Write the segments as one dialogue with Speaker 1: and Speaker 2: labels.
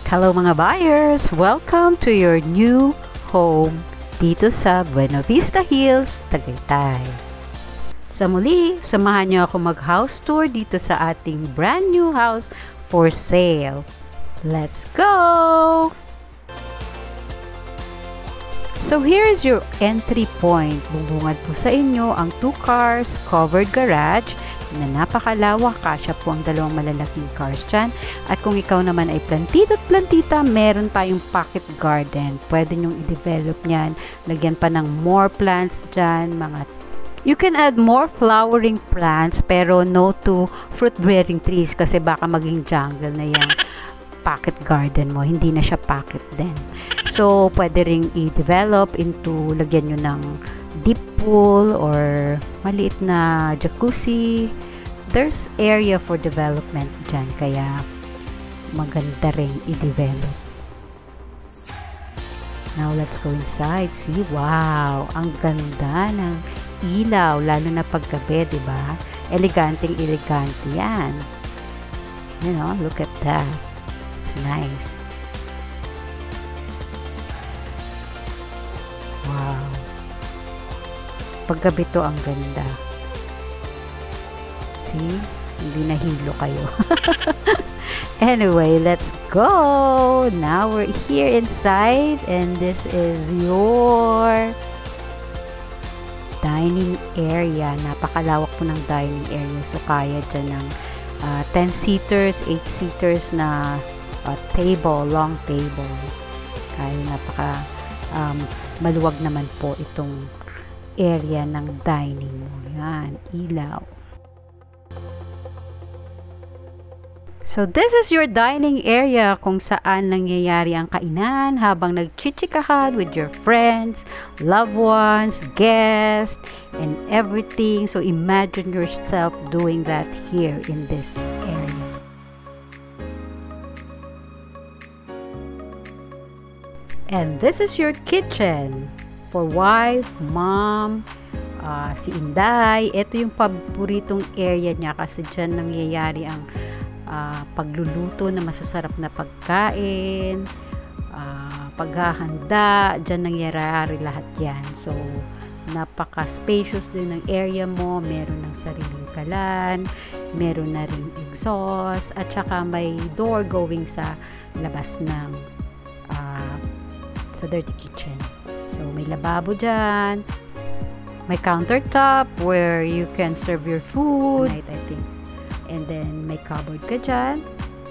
Speaker 1: Hello mga buyers! Welcome to your new home dito sa Buena Vista Hills, Tagaytay. Sa muli, samahan niyo ako mag-house tour dito sa ating brand new house for sale. Let's go! So here is your entry point. Bubungad po sa inyo ang 2 cars covered garage na napakalawak, kasya po ang 2 malalaking cars dyan. At kung ikaw naman ay plantita at plantita, meron tayong pocket garden. Pwede nyong i-develop nyan. Lagyan pa ng more plants dyan. You can add more flowering plants pero no to fruit-bearing trees kasi baka maging jungle na yung pocket garden mo. Hindi na siya pocket din. So, pwede ring i-develop into, lagyan nyo ng deep pool or maliit na jacuzzi. There's area for development dyan, kaya maganda rin i-develop. Now let's go inside. See, wow, ang ganda ng ilaw, lalo na paggabi, diba? Eleganteng elegante yan. You know, look at that. It's nice. Wow. Paggabi to ang ganda. See? Hindi nahilo kayo. Anyway, let's go! Now we're here inside and this is your dining area. Napakalawak po ng dining area. So, kaya dyan ng 10-seaters, 8-seaters na table, long table. Kaya maluwag naman po itong area ng dining mo. Yan, ilaw. So, this is your dining area kung saan nangyayari ang kainan habang nagchichikahan with your friends, loved ones, guests, and everything. So, imagine yourself doing that here in this area. And this is your kitchen. For wife, mom, si Inday, ito yung paboritong area niya kasi dyan nangyayari ang pagluluto na masasarap na pagkain, paghahanda, dyan nangyayari lahat yan. So, napaka-spacious din ng area mo, meron ng sariling kalan, meron na rin exhaust, at saka may door going sa labas ng sa dirty kitchen. So, may lababo dyan. May countertop where you can serve your food. I think. And then, may cupboard ka dyan.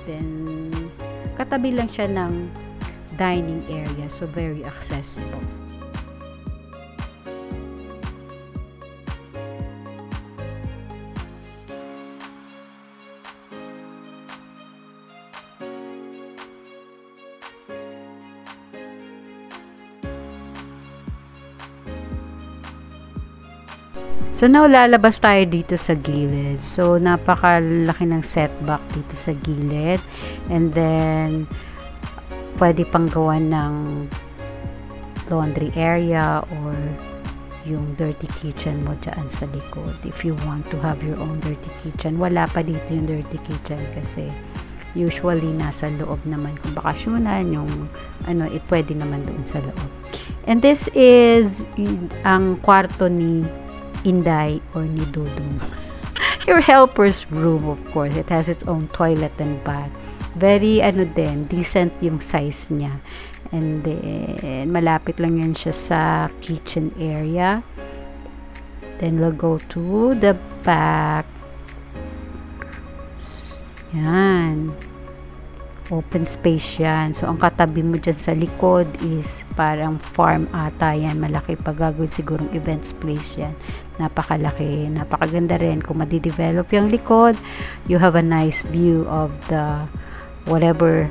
Speaker 1: Then, katabi lang siya ng dining area. So, very accessible. So, now, lalabas tayo dito sa gilid. So, napakalaki ng setback dito sa gilid. And then, pwede pang gawan ng laundry area or yung dirty kitchen mo dyan sa likod. If you want to have your own dirty kitchen. Wala pa dito yung dirty kitchen kasi usually nasa loob naman. Kung bakasyonan, yung pwede naman doon sa loob. And this is ang kwarto ni Inday or ni Dudong. Your helper's room, of course. It has its own toilet and bath. Very, decent yung size niya. And then, malapit lang yan siya sa kitchen area. Then, we'll go to the back. Yan. Open space yan. So, ang katabi mo dyan sa likod is parang farm ata yan. Malaki pa, gagawin sigurong events place yan. Napakalaki. Napakaganda rin. Kung madidevelop yung likod, you have a nice view of the whatever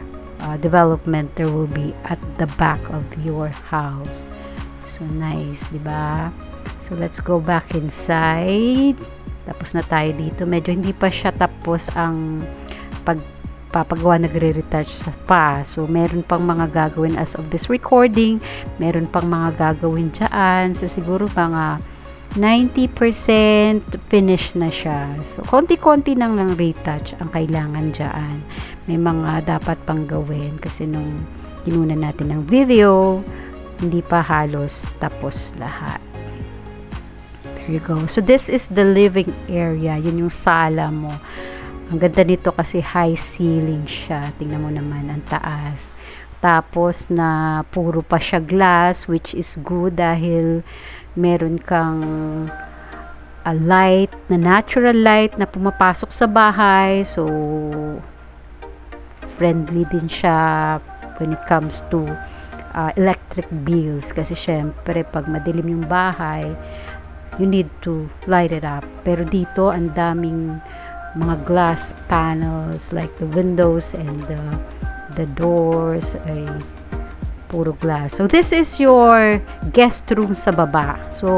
Speaker 1: development there will be at the back of your house. So, nice. Diba? So, let's go back inside. Tapos na tayo dito. Medyo hindi pa siya tapos ang papagawa, nagre-retouch pa. So, meron pang mga gagawin as of this recording. Meron pang mga gagawin dyan. So, siguro mga 90% finish na siya. So, konti-konti lang retouch ang kailangan dyan. May mga dapat pang gawin kasi nung inuna natin ng video, hindi pa halos tapos lahat. There you go. So, this is the living area. Yun yung sala mo. Ang ganda nito kasi high ceiling siya. Tingnan mo naman, ang taas. Tapos, na puro pa siya glass, which is good dahil meron kang light, na natural light na pumapasok sa bahay. So, friendly din siya when it comes to electric bills. Kasi syempre, pag madilim yung bahay, you need to light it up. Pero dito, ang daming mga glass panels like the windows and the doors ay puro glass. So, this is your guest room sa baba. So,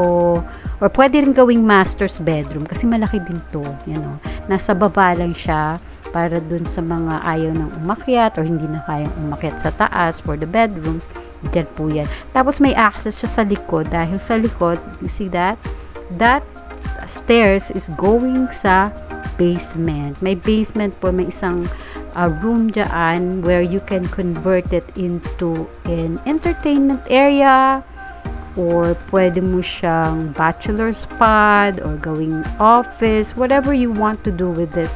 Speaker 1: or pwede rin gawing master's bedroom kasi malaki din to, you know. Nasa baba lang siya para dun sa mga ayaw ng umakyat or hindi na kayang umakyat sa taas for the bedrooms. Diyan po yan. Tapos, may access siya sa likod dahil sa likod, you see that? That stairs is going sa basement. May basement po, may isang room dyan where you can convert it into an entertainment area or pwede mo siyang bachelor's pad or gawing office, whatever you want to do with this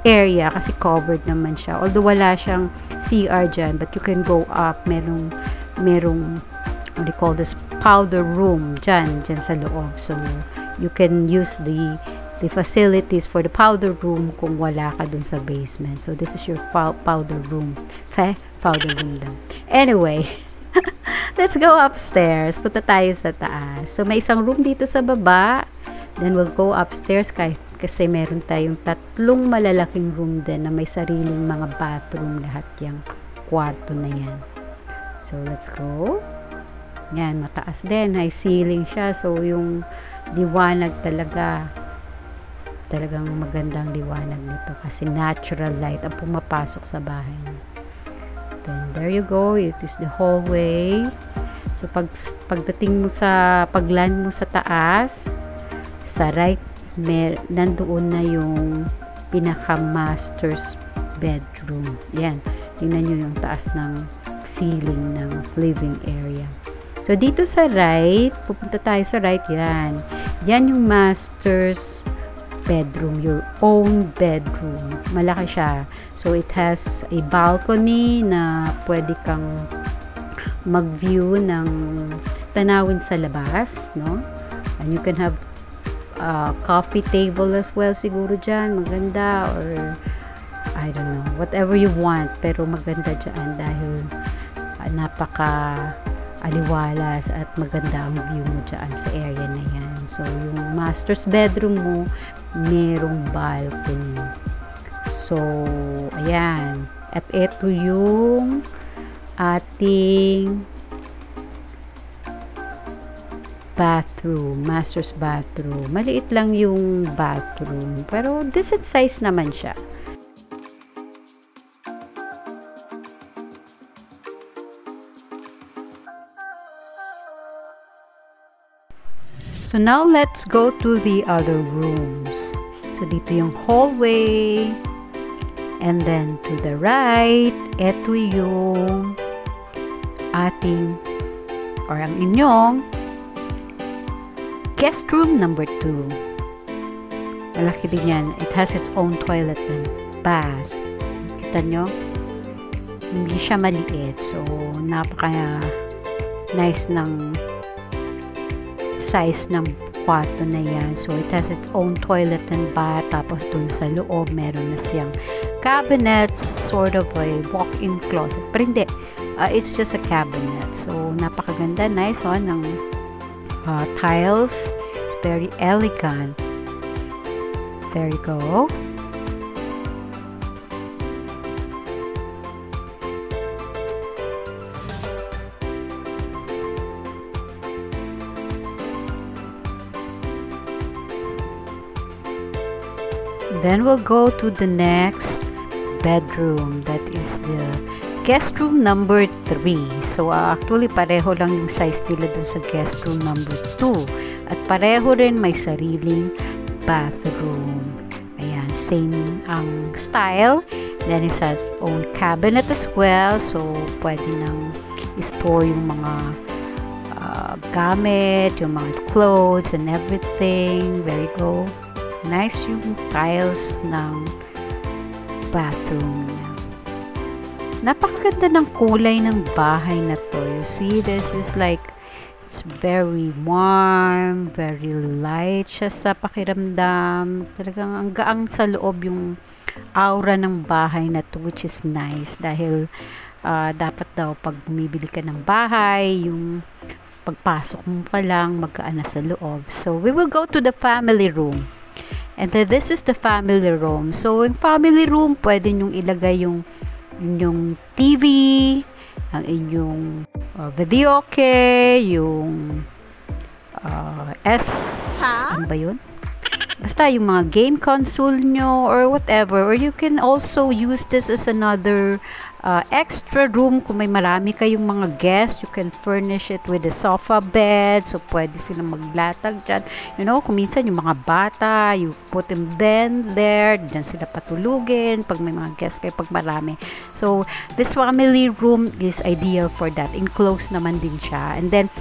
Speaker 1: area kasi covered naman siya. Although wala siyang CR dyan, but you can go up. Merong what do you call this, powder room dyan sa loob. So, you can use the facilities for the powder room kung wala ka dun sa basement. So, this is your powder room. Powder room lang. Anyway, let's go upstairs. Punta tayo sa taas. So, may isang room dito sa baba. Then, we'll go upstairs kasi meron tayong 3 malalaking room din na may sariling mga bathroom lahat yung kwarto na yan. So, let's go. Yan, mataas din. High ceiling siya. So, yung liwanag talagang magandang liwanag nito kasi natural light ang pumapasok sa bahay. Then, there you go. It is the hallway. So, pagdating mo pagland mo sa taas, sa right, nandoon na yung pinaka-master's bedroom. Yan. Tingnan nyo yung taas ng ceiling ng living area. So, dito sa right, pupunta tayo sa right, yan. Yan yung master's bedroom, your own bedroom. Malaki siya. So, it has a balcony na pwede kang mag-view ng tanawin sa labas, no? And you can have coffee table as well siguro dyan. Maganda or I don't know, whatever you want. Pero maganda dyan dahil napaka aliwalas at maganda ang view mo dyan sa area na yan. So, yung master's bedroom mo, merong balcony. So, ayan. At ito yung ating bathroom, master's bathroom. Maliit lang yung bathroom, pero decent size naman siya. So now let's go to the other rooms. So dito yung hallway, and then to the right, eto yung ating or ang inyong guest room number 2. Malaki din yan. It has its own toilet and bath. Kita nyo? Hindi siya maliit. So, napaka nice ng size ng kwarto na yan. So, it has its own toilet and bath. Tapos, dun sa loob, meron na siyang cabinets, sort of a walk-in closet. Pero hindi. It's just a cabinet. So, napakaganda. Nice ng tiles. Very elegant. There you go. Then we'll go to the next bedroom. That is the guest room number 3. So, actually, pareho lang yung size nila dun sa guest room number 2. At pareho rin may sariling bathroom. Ayan, same ang style. Then it has own cabinet as well. So, pwede nang i-store yung mga gamit, yung mga clothes and everything. There you go. Nice yung tiles ng bathroom niya. Napakaganda ng kulay ng bahay na to. You see, this is like, it's very warm, very light siya sa pakiramdam. Talagang ang gaang sa loob yung aura ng bahay na to, which is nice. Dahil, dapat daw pag bumibili ka ng bahay, yung pagpasok mo pa lang, magkaan na sa loob. So, we will go to the family room. And then, this is the family room. So, yung family room, pwede nyong ilagay yung inyong TV, ang inyong videoke, yung ano ba yun? Basta yung mga game console nyo or whatever. Or you can also use this as another extra room kung may marami kayong mga guests. You can furnish it with a sofa bed. So, pwede silang maglatag dyan. You know, kung minsan yung mga bata, you put them there. Dyan sila patulugin pag may mga guests kayo, pag marami. So, this family room is ideal for that. Enclosed naman din siya. And then,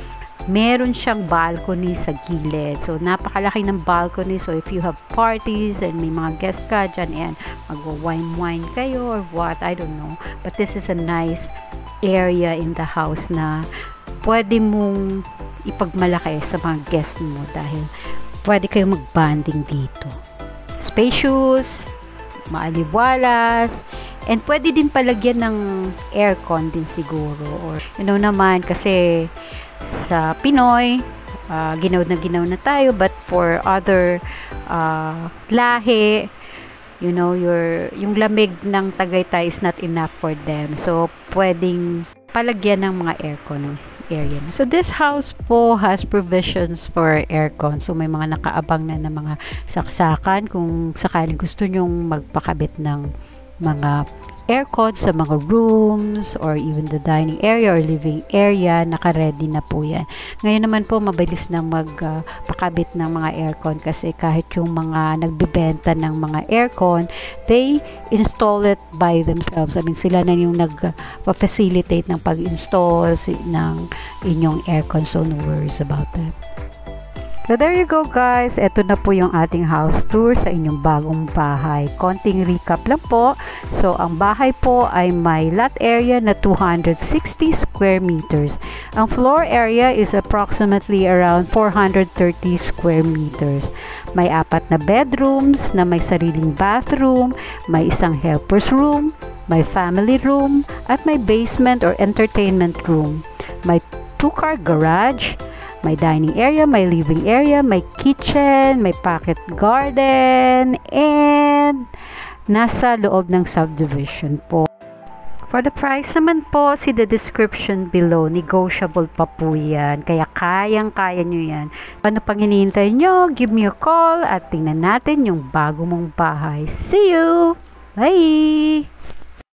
Speaker 1: meron siyang balcony sa gilid. So, napakalaki ng balcony. So, if you have parties and may mga guest ka dyan, and mag-wine kayo or what, I don't know. But this is a nice area in the house na pwede mong ipagmalaki sa mga guest mo dahil pwede kayong mag-bonding dito. Spacious, maaliwalas, and pwede din palagyan ng aircon din siguro. Or, you know naman, kasi sa Pinoy, ginaw na tayo, but for other lahi, you know, yung lamig ng Tagaytay is not enough for them. So, pwedeng palagyan ng mga aircon area. So, this house po has provisions for aircon. So, may mga nakaabang na mga saksakan kung sakaling gusto nyong magpakabit ng mga aircon sa mga rooms or even the dining area or living area, naka-ready na po yan. Ngayon naman po, mabilis na magpakabit ng mga aircon kasi kahit yung mga nagbibenta ng mga aircon, they install it by themselves. I mean, sila na yung nag-facilitate ng pag-install ng inyong aircon, so no worries about that. So there you go guys, ito na po yung ating house tour sa inyong bagong bahay. Konting recap lang po. So ang bahay po ay may lot area na 260 square meters. Ang floor area is approximately around 430 square meters. May 4 na bedrooms na may sariling bathroom, may isang helper's room, may family room, at may basement or entertainment room. May 2-car garage, may dining area, may living area, may kitchen, may pocket garden, and nasa loob ng subdivision po. For the price naman po, see the description below. Negotiable pa po yan. Kaya kayang-kaya nyo yan. Ano pang hinihintay nyo? Give me a call at tingnan natin yung bago mong bahay. See you! Bye!